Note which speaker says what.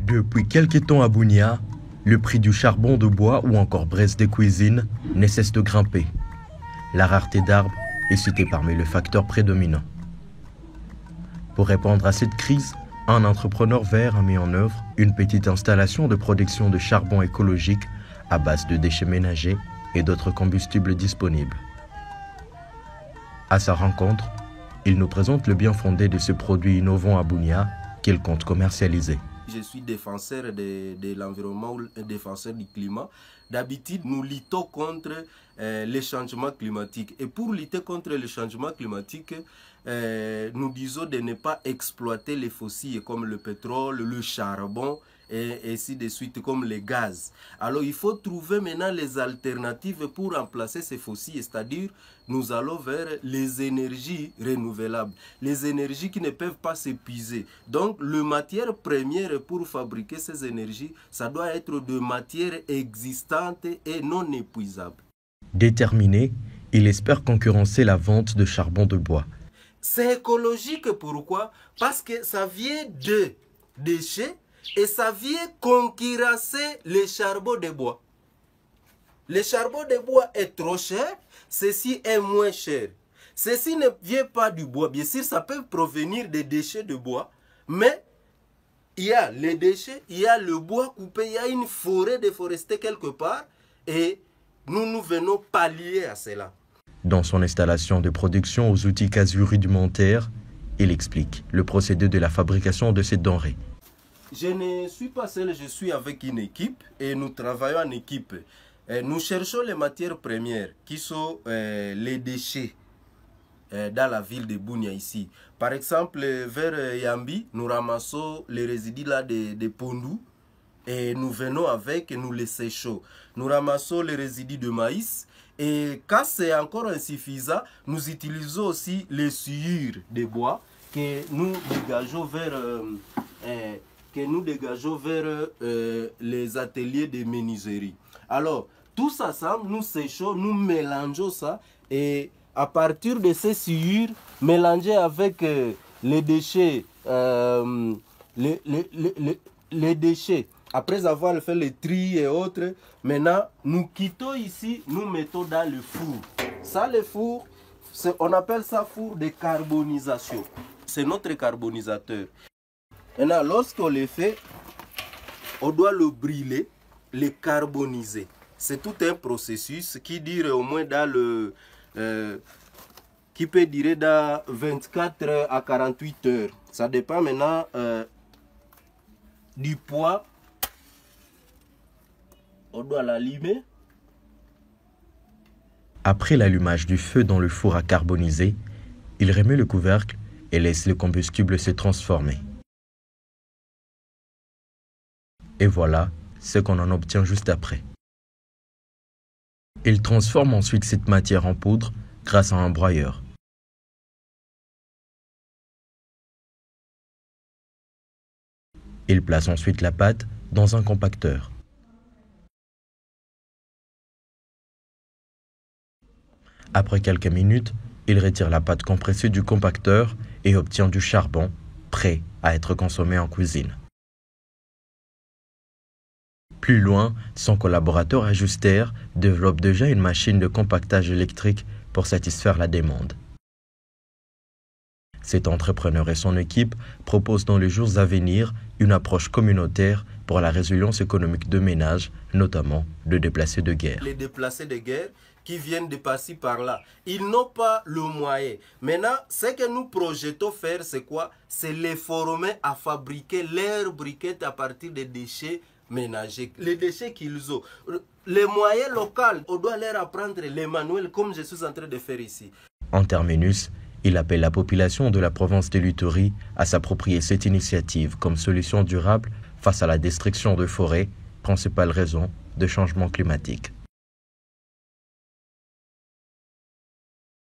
Speaker 1: Depuis quelques temps à Bunia, le prix du charbon de bois ou encore braise de cuisine ne cesse de grimper. La rareté d'arbres est citée parmi les facteurs prédominants. Pour répondre à cette crise, un entrepreneur vert a mis en œuvre une petite installation de production de charbon écologique à base de déchets ménagers et d'autres combustibles disponibles. À sa rencontre, il nous présente le bien fondé de ce produit innovant à Bunia qu'il compte commercialiser.
Speaker 2: Je suis défenseur de l'environnement ou défenseur du climat. D'habitude, nous luttons contre les changements climatiques. Et pour lutter contre les changements climatiques, nous disons de ne pas exploiter les fossiles comme le pétrole, le charbon et ainsi de suite comme les gaz. Alors il faut trouver maintenant les alternatives pour remplacer ces fossiles, c'est-à-dire nous allons vers les énergies renouvelables, les énergies qui ne peuvent pas s'épuiser. Donc la matière première pour fabriquer ces énergies, ça doit être de matières existantes et non épuisables.
Speaker 1: Déterminé, il espère concurrencer la vente de charbon de bois.
Speaker 2: C'est écologique, pourquoi? Parce que ça vient de déchets et ça vient concurrencer le charbon de bois. Le charbon de bois est trop cher, ceci est moins cher. Ceci ne vient pas du bois, bien sûr ça peut provenir des déchets de bois, mais il y a les déchets, il y a le bois coupé, il y a une forêt déforestée quelque part et nous venons pallier à cela.
Speaker 1: Dans son installation de production aux outils quasi rudimentaires, il explique le procédé de la fabrication de ces denrées.
Speaker 2: Je ne suis pas seul, je suis avec une équipe et nous travaillons en équipe. Nous cherchons les matières premières qui sont les déchets dans la ville de Bunia ici. Par exemple, vers Yambi, nous ramassons les résidus là de Pondou et nous venons avec et nous les séchons. Nous ramassons les résidus de maïs. Et quand c'est encore insuffisant, nous utilisons aussi les sciures de bois que nous dégageons vers, les ateliers de menuiserie. Alors, tous ensemble, nous séchons, nous mélangeons ça et à partir de ces sciures, mélangées avec les déchets, les déchets, après avoir fait le tri et autres, maintenant, nous quittons ici, nous mettons dans le four. Ça, le four, on appelle ça four de carbonisation. C'est notre carbonisateur. Maintenant, lorsqu'on le fait, on doit le brûler, le carboniser. C'est tout un processus qui dure au moins dans qui peut durer dans 24 heures à 48 heures. Ça dépend maintenant du poids. On doit l'allumer.
Speaker 1: Après l'allumage du feu dans le four à carboniser, il remet le couvercle et laisse le combustible se transformer. Et voilà ce qu'on en obtient juste après. Il transforme ensuite cette matière en poudre grâce à un broyeur. Il place ensuite la pâte dans un compacteur. Après quelques minutes, il retire la pâte compressée du compacteur et obtient du charbon prêt à être consommé en cuisine. Plus loin, son collaborateur Ajuster développe déjà une machine de compactage électrique pour satisfaire la demande. Cet entrepreneur et son équipe proposent dans les jours à venir une approche communautaire pour la résilience économique de ménages, notamment de déplacés de guerre.
Speaker 2: Les déplacés de guerre qui viennent de passer par là, ils n'ont pas le moyen. Maintenant, ce que nous projetons faire, c'est quoi? C'est les former à fabriquer leurs briquettes à partir des déchets ménagers, les déchets qu'ils ont. Les moyens locaux, on doit leur apprendre les manuels comme je suis en train de faire ici.
Speaker 1: En terminus, il appelle la population de la province de l'Ituri à s'approprier cette initiative comme solution durable face à la destruction de forêts, principale raison de changement climatique.